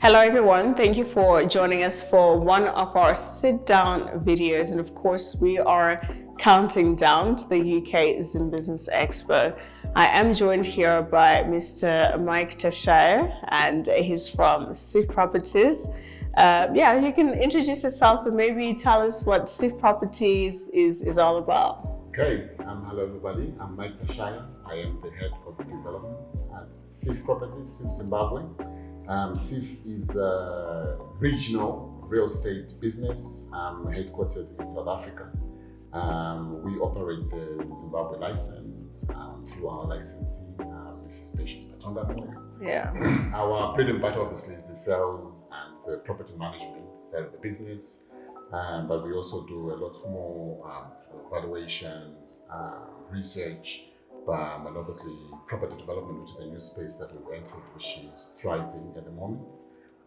Hello everyone, thank you for joining us for one of our sit-down videos, and of course we are counting down to the UK Zim Business Expo. I am joined here by Mr. Mike Tashire, and he's from Seeff Properties. You can introduce yourself and maybe tell us what Seeff Properties is all about. Okay, hello everybody, I'm Mike Tashire. I am the head of developments at Seeff Properties, Seeff Zimbabwe. Seeff is a regional real estate business headquartered in South Africa. We operate the Zimbabwe license through our licensee, Mrs. Patience Patonga. Yeah. Our bread and butter obviously is the sales and the property management side of the business, but we also do a lot more valuations, research, and obviously property development, which is the new space that we've entered, which is thriving at the moment.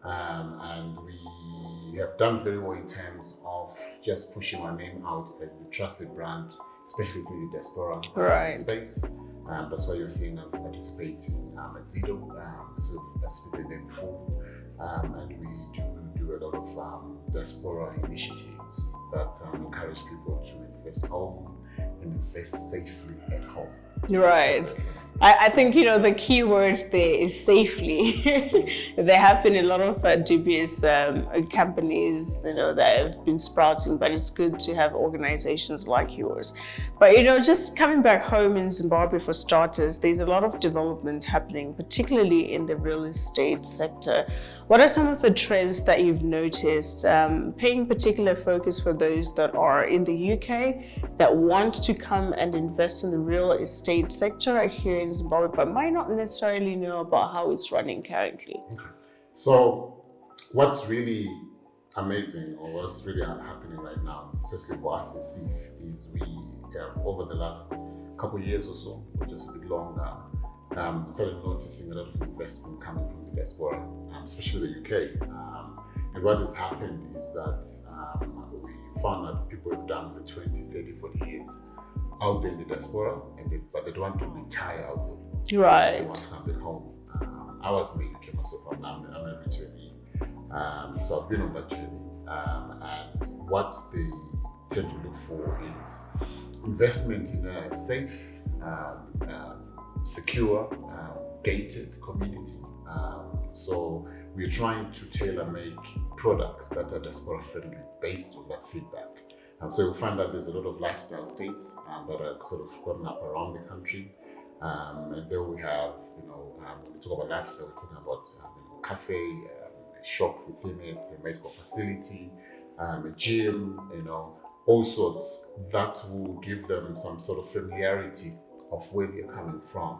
And we have done very well in terms of just pushing our name out as a trusted brand, especially through the Diaspora space. That's why you're seeing us participating at Zido, so we've participated there before. And we do a lot of Diaspora initiatives that encourage people to invest home and invest safely at home. Right. I think, the key words there is safely. There have been a lot of dubious companies, that have been sprouting, but it's good to have organizations like yours. But, just coming back home in Zimbabwe for starters, there's a lot of development happening, particularly in the real estate sector. What are some of the trends that you've noticed, paying particular focus for those that are in the UK that want to come and invest in the real estate sector here in Zimbabwe, but might not necessarily know about how it's running currently? Okay. So what's really amazing, or what's really happening right now, especially for us at Seeff, is we have, over the last couple of years or so, or just a bit longer, started noticing a lot of investment coming from the diaspora, especially the UK. And what has happened is that we found that people have done the 20, 30, 40 years out there in the diaspora, but they don't want to retire out there. Right. They want to come back home. I was in the UK myself, I'm a returnee. So I've been on that journey. And what they tend to look for is investment in a safe, secure, gated community. So we're trying to tailor-make products that are diaspora friendly based on that feedback. So we find that there's a lot of lifestyle estates that are sort of grown up around the country. And then we have, when we talk about lifestyle, we're talking about cafe, a shop within it, a medical facility, a gym, all sorts that will give them some sort of familiarity of where they're coming from.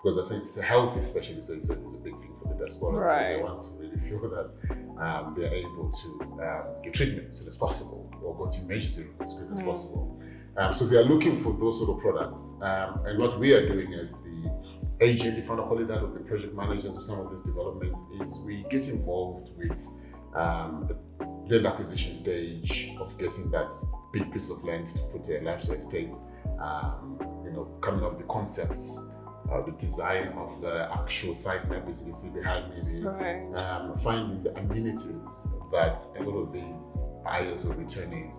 Because I think the health especially is a big thing for the diaspora. Right. They want to really feel that they're able to get treatment as soon as possible, or go to emergency room as quick as possible. So they are looking for those sort of products. And what we are doing as the agent, if you want to call it that, or the project managers of some of these developments, is we get involved with the land acquisition stage of getting that big piece of land to put a lifestyle estate, coming up with the concepts, the design of the actual site map, as you can see behind me there, finding the amenities that a lot of these buyers or returnees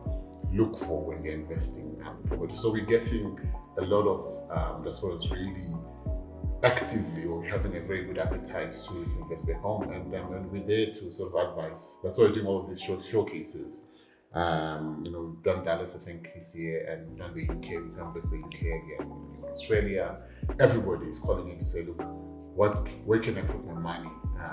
look for when they're investing in property. So we're getting a lot of diasporas really actively, or having a very good appetite to invest back home, and then when we're there to sort of advise. That's why we're doing all of these showcases. We've done Dallas, I think, this year, and we've done the UK. We've come back to the UK again. In Australia, everybody is calling in to say, look, where can I put my money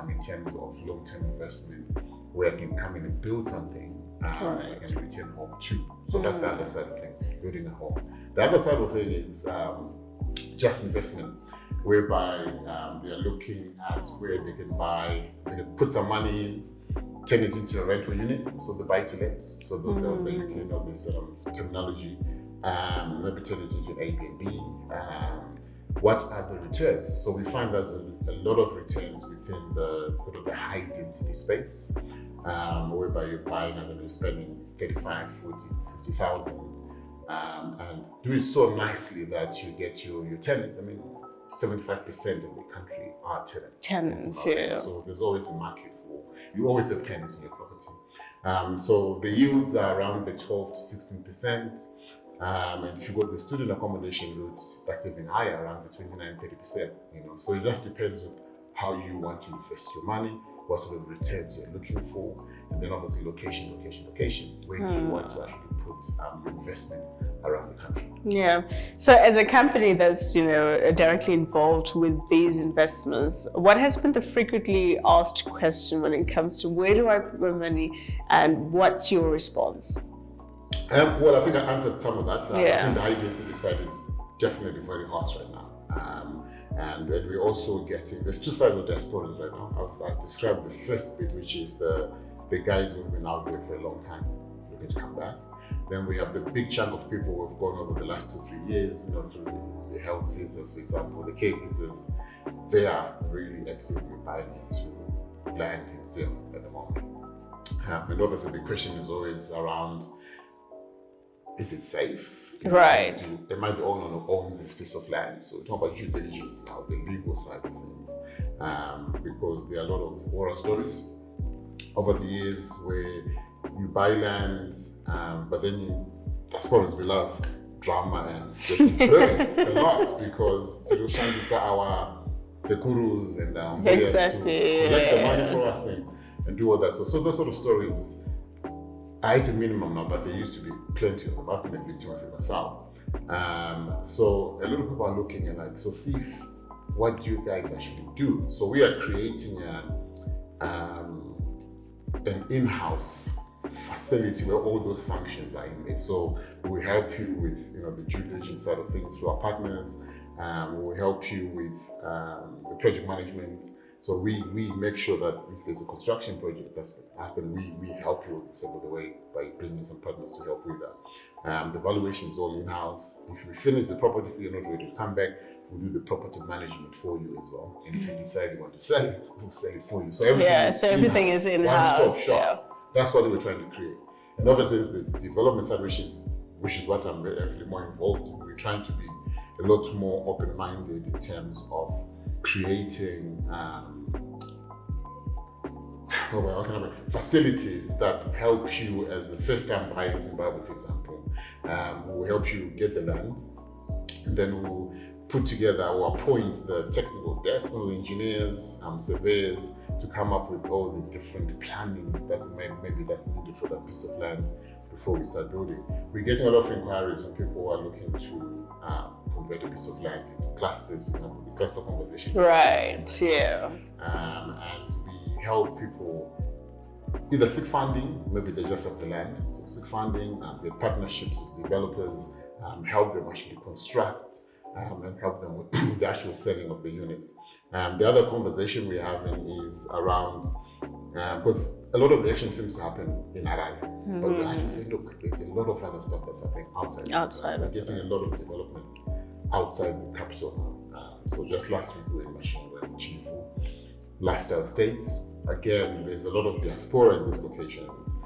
in terms of long-term investment, where I can come in and build something I can return home too. So that's the other side of things, building a home. The other side of it is just investment, whereby they are looking at where they can put some money in, turn it into a rental unit, so the buy-to-lets. So those are the UK know this terminology. Maybe turn it into an Airbnb. What are the returns? So we find there's a lot of returns within the sort of the high density space, whereby you're buying and you're spending 35, 40, 50,000, and do it so nicely that you get your tenants. 75% of the country are tenants. Tenants, yeah. So there's always a market for you always have tenants in your property. So the yields are around the 12 to 16%. And if you go the student accommodation routes, that's even higher, around the 29-30%. So it just depends on how you want to invest your money, what sort of returns you're looking for, and then obviously location. Where do you want to actually put your investment around the country? Yeah. So as a company that's directly involved with these investments, what has been the frequently asked question when it comes to where do I put my money, and what's your response? Well, I think I answered some of that. Yeah. I think the high density side is definitely very hot right now. And we're also getting, there's two sides of Diaspora right now. I've described the first bit, which is the guys who've been out there for a long time, looking to come back. Then we have the big chunk of people who have gone over the last 2-3 years, through the health visas, for example, the care visas. They are really actively buying into land in Zim at the moment. And obviously the question is always around, is it safe? Right. Am I the owner who owns this piece of land? So we talk about due diligence now, the legal side of things, because there are a lot of horror stories over the years where you buy land, but then Diasporans, we love drama and getting burnt a lot because Tilushandisa our sekurus and exactly. to collect the money for us and do all that. So those sort of stories are at a minimum now, but there used to be plenty of them. I've been a victim of it myself. So a lot of people are looking at so Seeff, what do you guys actually do? So we are creating an in-house facility where all those functions are in it. So we help you with the due diligence side of things through our partners. We help you with the project management. So we make sure that if there's a construction project that's happened, we help you with some of the way by bringing some partners to help with that. The valuation is all in-house. If we finish the property for you, not ready to come back, we'll do the property management for you as well. And if you decide you want to sell it, we'll sell it for you. So everything is in-house. One-stop shop. Yeah. That's what we're trying to create. And obviously it's the development side, which is what I'm actually more involved in. We're trying to be a lot more open-minded in terms of creating facilities that help you as a first-time buyer in Zimbabwe, for example. We'll help you get the land, and then we'll put together or appoint the technical desk, engineers, surveyors to come up with all the different planning that maybe that's needed for that piece of land before we start building. We're getting a lot of inquiries from people who are looking to convert a piece of land into clusters, for example, the cluster conversation. Right, yeah. And we help people either seek funding, maybe they just have the land, so seek funding, with partnerships with developers, help them actually construct, and help them with the actual selling of the units. The other conversation we're having is around, because a lot of the action seems to happen in Harare, but we actually say, look, there's a lot of other stuff that's happening outside. We're getting a lot of developments outside the capital now. So just last week we were in Mashongo and Chifu, lifestyle states. Again, there's a lot of diaspora in these locations.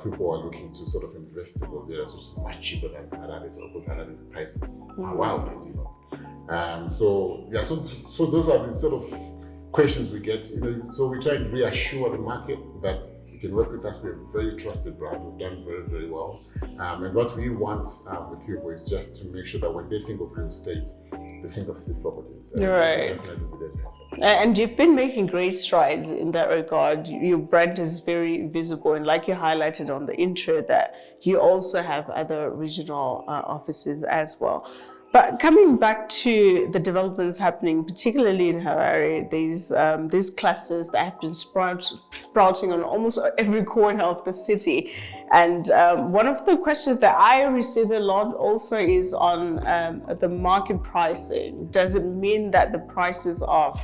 People are looking to sort of invest in those areas, which is much cheaper than Harare, so because Harare's prices are wild, as you know. So those are the sort of questions we get. So we try to reassure the market that you can work with us. We're a very trusted brand. We've done very, very well. And what we want with people is just to make sure that when they think of real estate, they think of Seeff Properties. Right. We'll definitely be there to help them. And you've been making great strides in that regard. Your brand is very visible, and like you highlighted on the intro, that you also have other regional offices as well. But coming back to the developments happening, particularly in Harare, these clusters that have been sprouting on almost every corner of the city. And one of the questions that I receive a lot also is on the market pricing. Does it mean that the prices of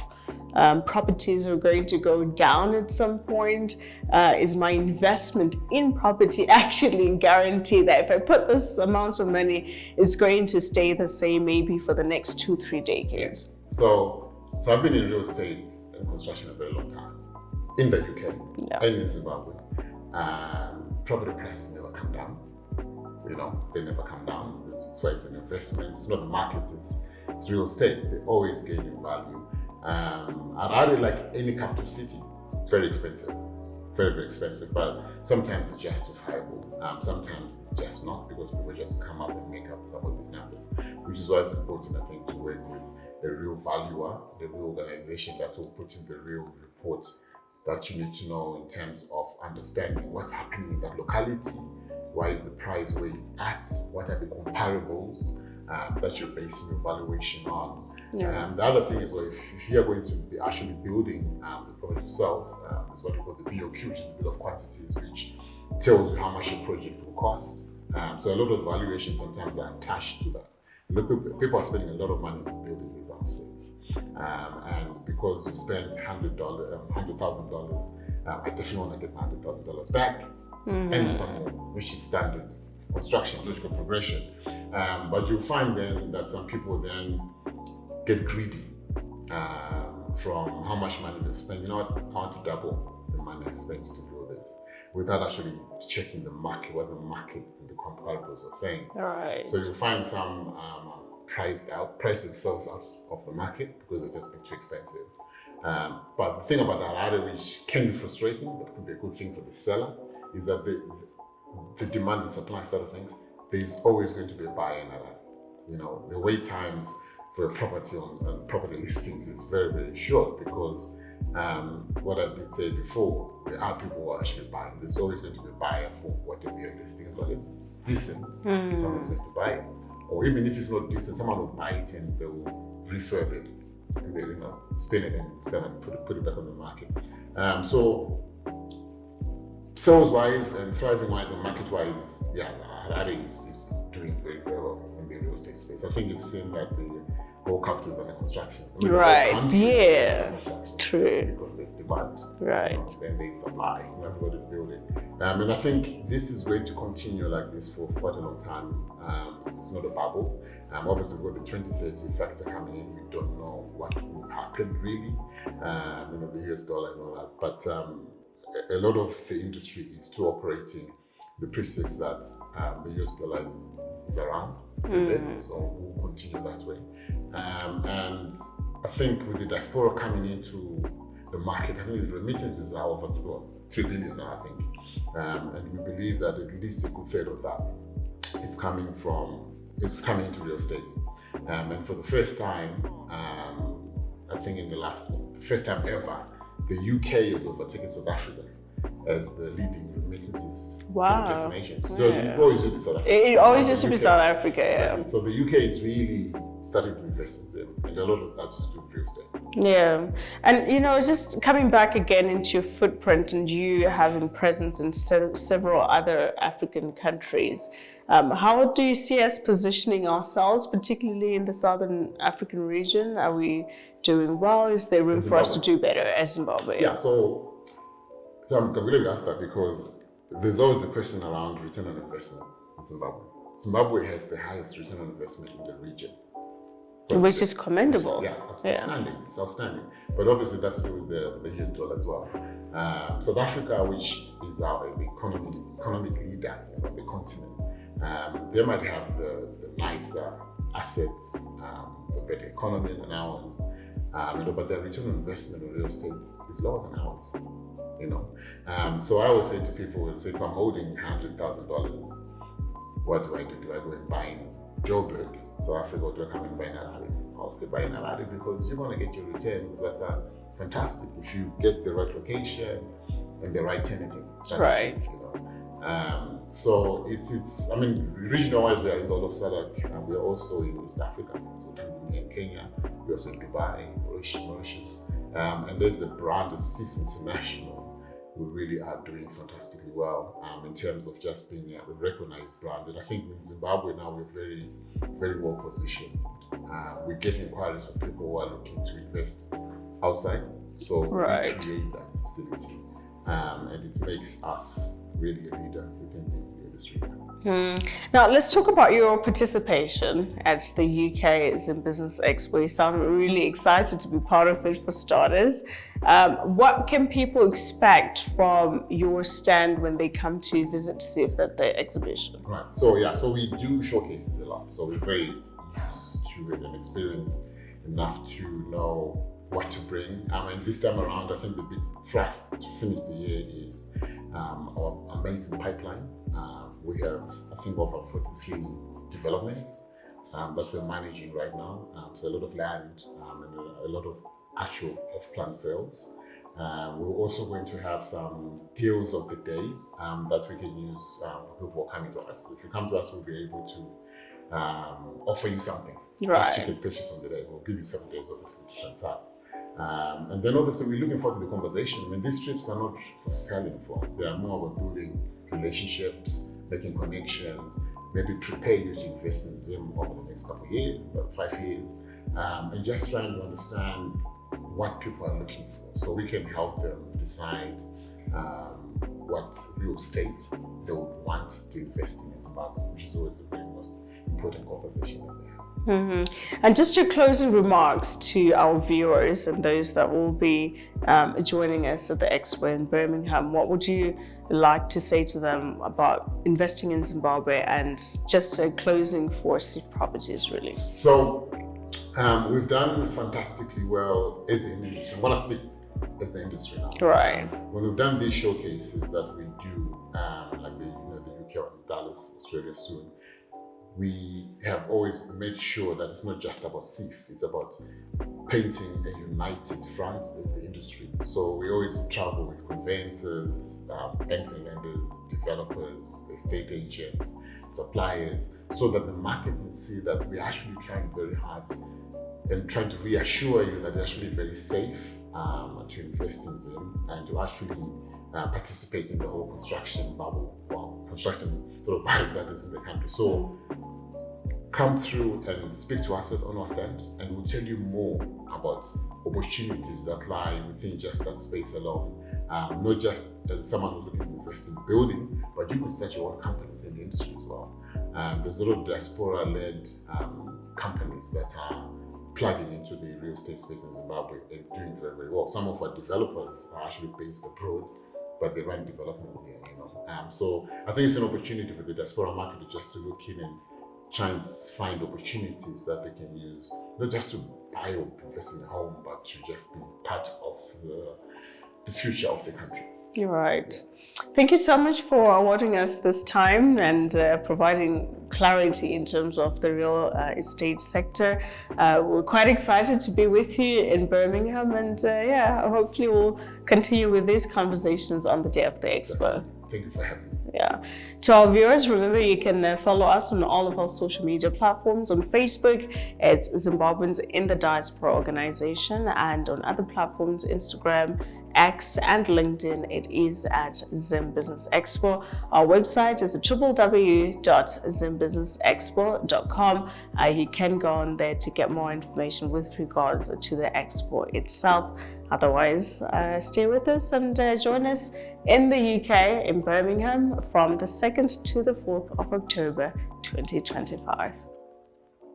properties are going to go down at some point? Is my investment in property actually guaranteed that if I put this amount of money, it's going to stay the same maybe for the next 2-3 decades? So I've been in real estate and construction a very long time in the UK and in Zimbabwe. Property prices never come down. They never come down. That's why it's an investment. It's not the market, it's real estate. They always gain in value. Harare, like any capital city, it's very expensive. very, very expensive, but sometimes it's justifiable. Sometimes it's just not, because people just come up and make up some of these numbers, which is why it's important, I think, to work with the real valuer, the real organization that will put in the real report that you need to know in terms of understanding what's happening in that locality, why is the price where it's at, what are the comparables that you're basing your valuation on. Yeah. The other thing is, well, if you're going to be actually building the product yourself, is what we call the BOQ, which is the bill of quantities, which tells you how much your project will cost. So a lot of valuations sometimes are attached to that. Look, people are spending a lot of money building these houses, and because you spent $100,000, I definitely want to get my $100,000 back, and some more, which is standard construction, logical progression. But you'll find then that some people then get greedy from how much money they've spent. You know what? I want to double the money I spent to do this, without actually checking the market, what the market and the comparables are saying. All right. So you'll find some price themselves out of the market because they're just too expensive. But the thing about that Harare, which can be frustrating, but could be a good thing for the seller, is that the demand and supply side of things, there's always going to be a buyer in Harare. You know, the wait times for a property on property listings is very, very short, because what I did say before, there are people who are actually buying. There's always going to be a buyer for whatever you're listing. As long as it's decent, someone's going to buy it. Or even if it's not decent, someone will buy it and they will refurb it and they, spin it and kind of put it back on the market. So sales-wise and thriving-wise and market-wise, yeah, Harare is doing very, very well in the real estate space. I think you've seen that the whole capital is under construction. I mean, right, yeah, true. Because there's demand. Right. Then there's supply. Everybody's building. And I think this is going to continue like this for quite a long time. It's not a bubble. Obviously, with the 2030 factor coming in, we don't know what will happen really. The US dollar and all that. But a lot of the industry is still operating the precepts that the US dollar is around for a bit, so we'll continue that way. And I think with the diaspora coming into the market, I think the remittances are over 3 billion now, I think. And we believe that at least a good third of that is coming into real estate. And for the first time, I think first time ever, the UK has overtaken South Africa as the leading remittances destinations. So it always used to be South Africa. It always used to be South Africa, yeah. Exactly. So the UK is really starting to invest in them, and a lot of that is to do with real estate. Yeah, and just coming back again into your footprint and you having presence in several other African countries, how do you see us positioning ourselves, particularly in the Southern African region? Are we doing well? Is there room for us to do better as Zimbabwe? Yeah, so I'm glad you asked that, because there's always the question around return on investment in Zimbabwe. Zimbabwe has the highest return on investment in the region. Which is commendable. Outstanding. It's outstanding. But obviously that's to do with the US dollar as well. South Africa, which is our economic leader on the continent, they might have the nicer assets, the better economy than ours, but their return on investment on real estate is lower than ours. So I always say to people, if I'm holding $100,000, what do I do? Do I go and buy in Joburg, South Africa, or do I come and buy in Harare? I'll stay buying Harare, because you're going to get your returns that are fantastic if you get the right location and the right tenanting strategy. Right. So regional-wise, we are in the whole of SADC, and we are also in East Africa, so Tanzania and Kenya. We're also in Dubai, Mauritius, and there's a brand, Seeff International. We really are doing fantastically well in terms of just being a recognized brand. And I think in Zimbabwe now we're very, very well positioned. We get inquiries from people who are looking to invest outside. So we create that facility. And it makes us really a leader within the industry. Now, let's talk about your participation at the UK Zim Business Expo. You sound really excited to be part of it, for starters. What can people expect from your stand when they come to visit Seeff at the exhibition? Right. So we do showcases a lot. So we're very used to it and experienced enough to know what to bring. And this time around, I think the big thrust to finish the year is our amazing pipeline. We have, I think, over 43 developments that we're managing right now. So a lot of land and a lot of actual off-plan sales. We're also going to have some deals of the day that we can use for people who are coming to us. If you come to us, we'll be able to offer you something that you can purchase on the day. We'll give you 7 days, obviously, to transact. And then obviously we're looking forward to the conversation. I mean, these trips are not for selling for us. They are more about building relationships, making connections, maybe prepare you to invest in Zim over the next couple of years, about 5 years, and just trying to understand what people are looking for, so we can help them decide what real estate they would want to invest in Zimbabwe, which is always the very most important conversation that we have. And just your closing remarks to our viewers and those that will be joining us at the Expo in Birmingham. What would you like to say to them about investing in Zimbabwe, and just a closing for Seeff Properties, really? So we've done fantastically well as the industry. I'm going to speak as the industry now. Right. When we've done these showcases that we do, like the UK or Dallas, Australia soon, we have always made sure that it's not just about Seeff, it's about painting a united front as the industry. So we always travel with conveyancers, banks and lenders, developers, the estate agents, suppliers, so that the market can see that we're actually trying very hard and trying to reassure you that it's actually very safe to invest in Zim and to actually participate in the whole construction bubble, construction sort of vibe that is in the country. So come through and speak to us on our stand, and we'll tell you more about opportunities that lie within just that space alone. Not just as someone who's looking to invest in building, but you can start your own company within the industry as well. There's a lot of Diaspora-led companies that are plugging into the real estate space in Zimbabwe and doing very, very well. Some of our developers are actually based abroad, but they run developments here, So I think it's an opportunity for the Diaspora market just to look in and try and find opportunities that they can use, not just to buy or invest in a home, but to just be part of the future of the country. You're right. Thank you so much for awarding us this time and providing clarity in terms of the real estate sector. We're quite excited to be with you in Birmingham, and hopefully we'll continue with these conversations on the day of the Expo. Thank you for having me. Yeah. To our viewers, remember you can follow us on all of our social media platforms. On Facebook, it's Zimbabweans in the Diaspora organization, and on other platforms, Instagram, X, and LinkedIn, it is at Zim Business Expo. Our website is www.zimbusinessexpo.com. You can go on there to get more information with regards to the expo itself. Otherwise, stay with us and join us in the UK, in Birmingham, from the 2nd to the 4th of October 2025.